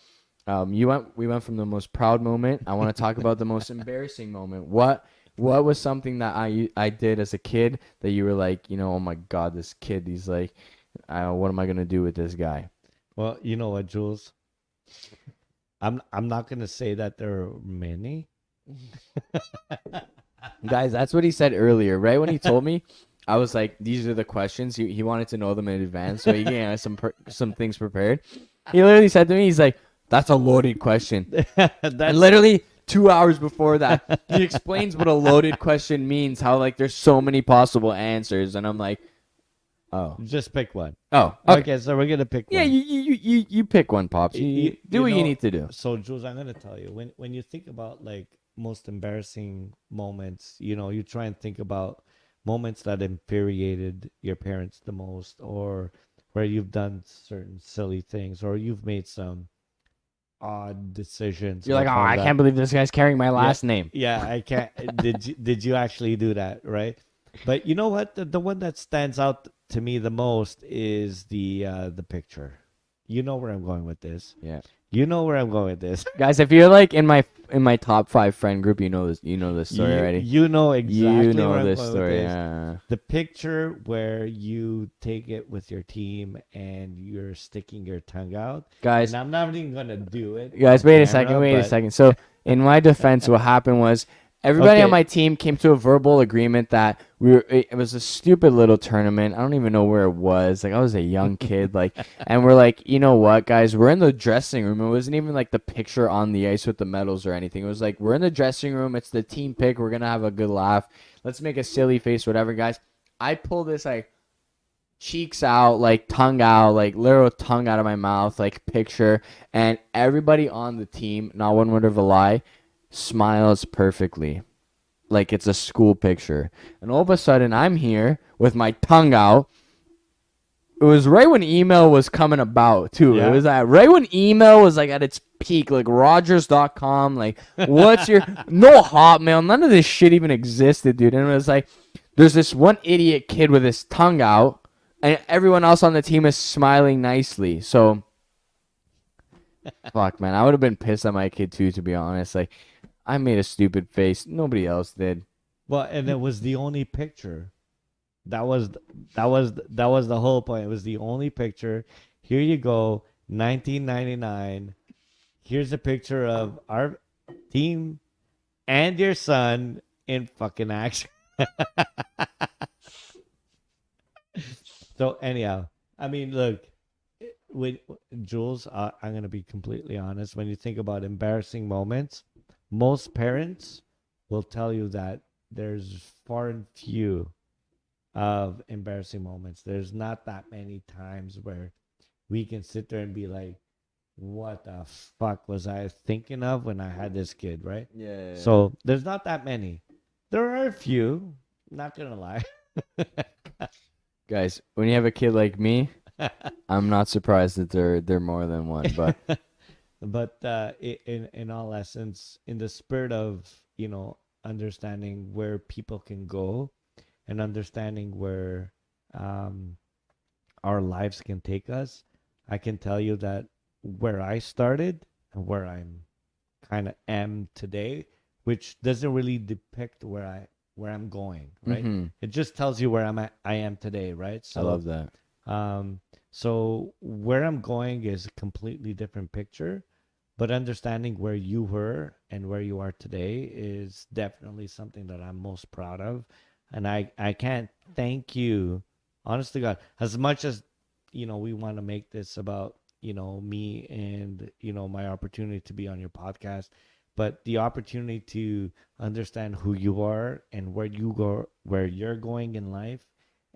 we went from the most proud moment. I want to talk about the most embarrassing moment. What was something that I did as a kid that you were like, oh my God, this kid, he's like, what am I gonna do with this guy? Well, you know what, Jules? I'm not gonna say that there are many. Guys, that's what he said earlier, right? When he told me, I was like, these are the questions. He wanted to know them in advance, so he gave us some things prepared. He literally said to me, he's like, that's a loaded question. And That's literally 2 hours before that, he explains what a loaded question means, how like there's so many possible answers, and I'm like, oh, just pick one. oh, okay, Okay, so we're gonna pick yeah, one. you pick one, pops. You do You what you know, need to do. so Jules, I'm gonna tell you, when you think about like most embarrassing moments, you try and think about moments that infuriated your parents the most, or where you've done certain silly things, or you've made some odd decisions You're in like, oh, front of I that. can't believe this guy's carrying my Yeah, last name. yeah, I can't. Did you actually do that, right? But you know what? The one that stands out to me the most is the picture. You know where I'm going with this. Yeah. You know where I'm going with this. Guys, if you're like in my top 5 friend group, you know this story You already. you know You exactly where know I'm this going with story. this. Yeah. The picture where you take it with your team and you're sticking your tongue out. Guys, And I'm not even gonna do it guys, on wait a second. camera, Wait a but second. So, in my defense, what happened was Everybody on Okay. my team came to a verbal agreement that it was a stupid little tournament. I don't even know where it was. Like I was a young kid, like, and we're like, you know what, guys, we're in the dressing room. It wasn't even like the picture on the ice with the medals or anything. It was like we're in the dressing room. It's the team pick. We're gonna have a good laugh. Let's make a silly face, whatever, guys. I pull this like cheeks out, like tongue out, like literal tongue out of my mouth, like picture, and everybody on the team, not one word of a lie, smiles perfectly like it's a school picture. And all of a sudden, I'm here with my tongue out. It was right when email was coming about, too. It Yeah. was right when email was like at its peak, like Rogers.com. Like, what's your no Hotmail? None of this shit even existed, dude. And it was like, there's this one idiot kid with his tongue out, and everyone else on the team is smiling nicely. So, fuck, man. I would have been pissed at my kid, too, to be honest. Like, I made a stupid face. Nobody else did. Well, and it was the only picture. That was the whole point. It was the only picture. Here you go, 1999. Here's a picture of our team and your son in fucking action. So anyhow, I mean, look, when Jules, I'm gonna be completely honest. When you think about embarrassing moments, most parents will tell you that there's far and few of embarrassing moments. There's not that many times where we can sit there and be like, what the fuck was I thinking of when I had this kid, right? Yeah. So there's not that many. There are a few, not gonna lie. Guys, when you have a kid like me, I'm not surprised that they're more than one. But But in all essence, in the spirit of, understanding where people can go and understanding where um, our lives can take us, I can tell you that where I started and where I'm kind of am today, which doesn't really depict where I'm going, right? hmm It just tells you where I am today, right? I So love that. um, so where I'm going is a completely different picture, but understanding where you were and where you are today is definitely something that I'm most proud of. And I can't thank you, honest to God, as much as, we want to make this about, me and, my opportunity to be on your podcast, but the opportunity to understand who you are and where you go, where you're going in life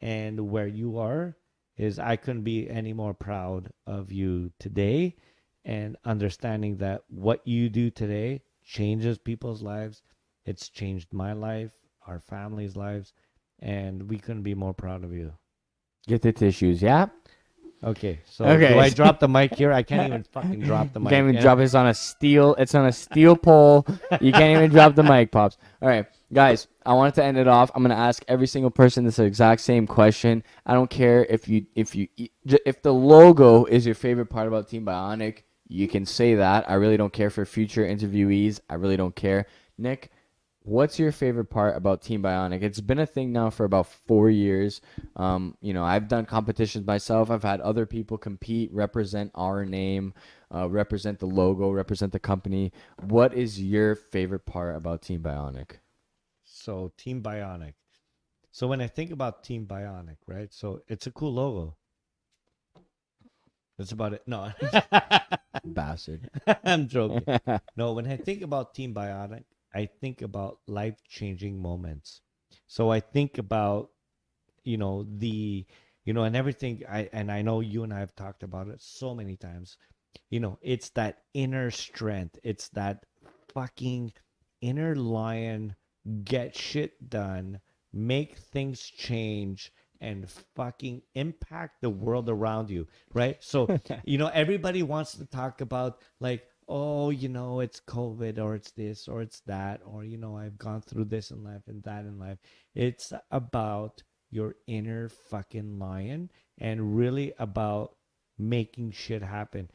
and where you are is I couldn't be any more proud of you today and understanding that what you do today changes people's lives. It's changed my life, our family's lives, and we couldn't be more proud of you. Get the tissues, yeah. Okay, so do Okay. I drop the mic here? I can't even fucking drop the You can't mic. even drop it. It's on a steel. It's on a steel pole. You can't even drop the mic, pops. All right, guys. I wanted to end it off. I'm gonna ask every single person this exact same question. I don't care if the logo is your favorite part about Team Bionic. You can say that. I really don't care for future interviewees. I really don't care. Nick, what's your favorite part about Team Bionic? It's been a thing now for about 4 years. I've done competitions myself. I've had other people compete, represent our name, represent the logo, represent the company. What is your favorite part about Team Bionic? So Team Bionic. So when I think about Team Bionic, right? So it's a cool logo. That's about it. No, Bastard. I'm joking. No, when I think about Team Bionic, I think about life-changing moments. So I think about, and everything. I know you and I have talked about it so many times. It's that inner strength. It's that fucking inner lion, get shit done, make things change, and fucking impact the world around you, right? So, everybody wants to talk about, like, oh, it's COVID or it's this or it's that, or, I've gone through this in life and that in life. It's about your inner fucking lion and really about making shit happen.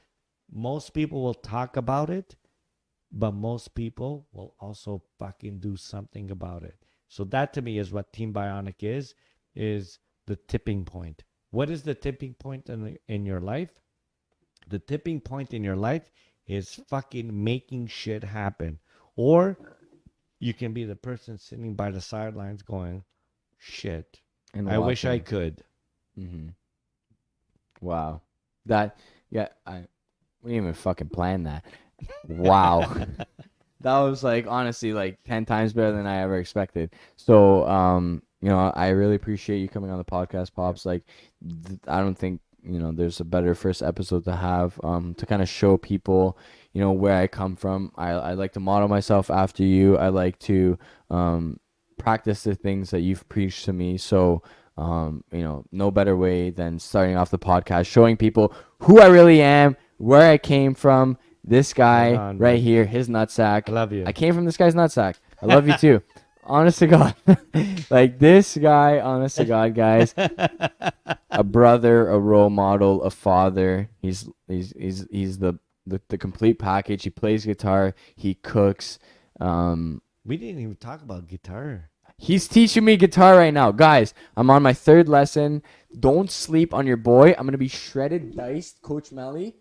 Most people will talk about it, but most people will also fucking do something about it. So that to me is what Team Bionic is the tipping point. What is the tipping point in your life? The tipping point in your life is fucking making shit happen. Or you can be the person sitting by the sidelines going, "Shit, And I wish I watching. could." Mm-hmm. Wow. That, yeah, we didn't even fucking plan that. Wow. That was like honestly like 10 times better than I ever expected. So, I really appreciate you coming on the podcast, Pops. Like, I don't think, there's a better first episode to have, to kind of show people, where I come from. I like to model myself after you. I like to, practice the things that you've preached to me. So, no better way than starting off the podcast, showing people who I really am, where I came from. This Right guy on, right man. here, his nutsack. I love you. I came from this guy's nutsack. I love you too. Honest to God. Like this guy, honest to God, guys. A brother, a role model, a father. He's the complete package. He plays guitar, he cooks. We didn't even talk about guitar. He's teaching me guitar right now. Guys, I'm on my 3rd lesson. Don't sleep on your boy. I'm going to be shredded diced, Coach Meli,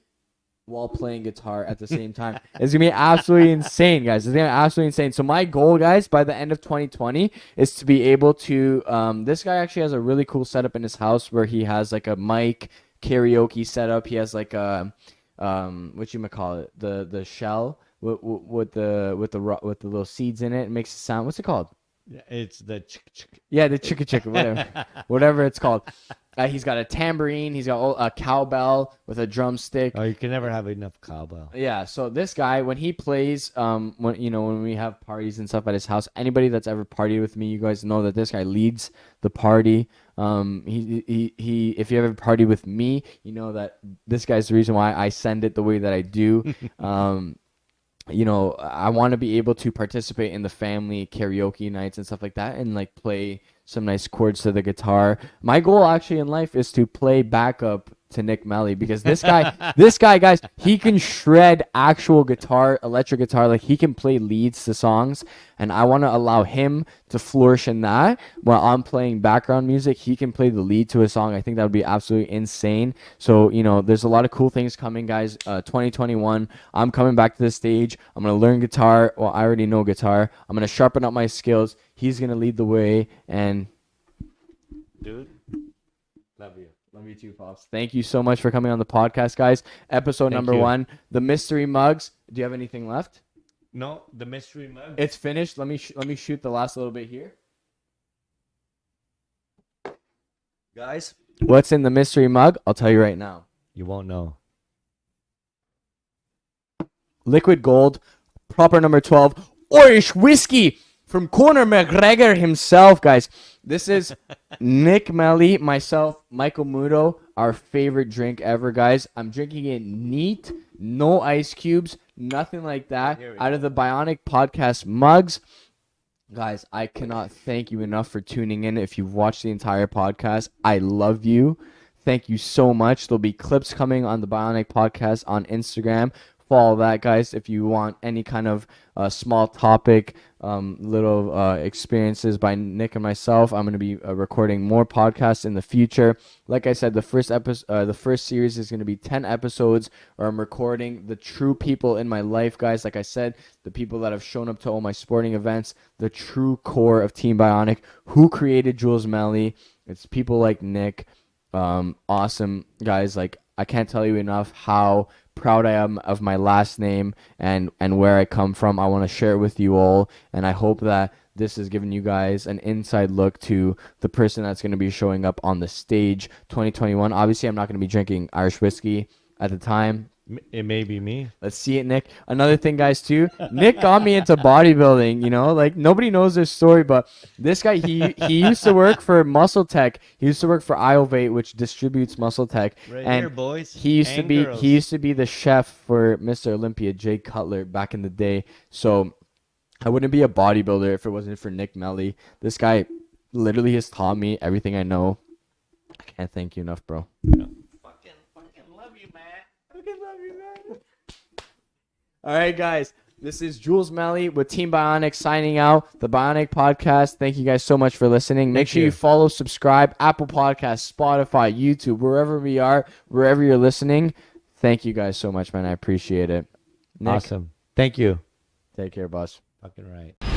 while playing guitar at the same time. It's going to be absolutely insane, guys. It's going to be absolutely insane. So my goal, guys, by the end of 2020 is to be able to this guy actually has a really cool setup in his house where he has like a mic karaoke setup. He has like a what you call it? The shell with the little seeds in it. It makes a sound. What's it called? It's the Yeah, the chicka chicka, whatever it's called. He's got a tambourine. He's got a cowbell with a drumstick. Oh, you can never have enough cowbell. Yeah, so this guy, when he plays, when we have parties and stuff at his house, anybody that's ever partied with me, you guys know that this guy leads the party. He if you ever party with me, you know that this guy's the reason why I send it the way that I do. I want to be able to participate in the family karaoke nights and stuff like that and like play some nice chords to the guitar. My goal actually in life is to play backup to Nick Meli because this guy, guys, he can shred actual guitar, electric guitar. Like he can play leads to songs, and I want to allow him to flourish in that while I'm playing background music. He can play the lead to a song. I think that would be absolutely insane. So, there's a lot of cool things coming, guys. 2021, I'm coming back to the stage. I'm going to learn guitar. Well, I already know guitar. I'm going to sharpen up my skills. He's going to lead the way, and Dude, love you. love you too, Pops. Thank you so much for coming on the podcast, guys. Episode number 1, the mystery mugs. Do you have anything left? No, the mystery mug. It's finished. Let me shoot the last little bit here. Guys, What's in the mystery mug? I'll tell you right now. you won't know. Liquid gold, proper number 12, Irish whiskey from Conor McGregor himself, guys. This is Nick Meli, myself, Michael Muto, our favorite drink ever, guys. I'm drinking it neat, no ice cubes, nothing like that. Out of the Bionic podcast mugs. Guys, I cannot thank you enough for tuning in. If you've watched the entire podcast, I love you. Thank you so much. There'll be clips coming on the Bionic podcast on Instagram. Follow that, guys, if you want any kind of small topic, little experiences by Nick and myself. I'm going to be recording more podcasts in the future. Like I said, the first series is going to be 10 episodes where I'm recording the true people in my life, guys. Like I said, the people that have shown up to all my sporting events, the true core of Team Bionic, who created Jules Meli. It's people like Nick. Awesome guys. Like, I can't tell you enough how proud I am of my last name and where I come from. I want to share it with you all, and I hope that this has given you guys an inside look to the person that's going to be showing up on the stage 2021. Obviously, I'm not going to be drinking Irish whiskey at the time. It may be me. Let's see it, Nick. Another thing, guys, too. Nick got me into bodybuilding. Like nobody knows this story, but this guy, he used to work for Muscle Tech. He used to work for Iovate, which distributes Muscle Tech. Right and here, boys. He used to be girls. he used to be the chef for Mr. Olympia, Jay Cutler, back in the day. So I wouldn't be a bodybuilder if it wasn't for Nick Meli. This guy literally has taught me everything I know. I can't thank you enough, bro. Fucking love you, man. All right, guys. This is Jules Meli with Team Bionic signing out. The Bionic Podcast. Thank you guys so much for listening. Make sure you follow, subscribe, Apple Podcasts, Spotify, YouTube, wherever we are, wherever you're listening. Thank you guys so much, man. I appreciate it. Nick, Awesome. Thank you. take care, boss. Fucking right.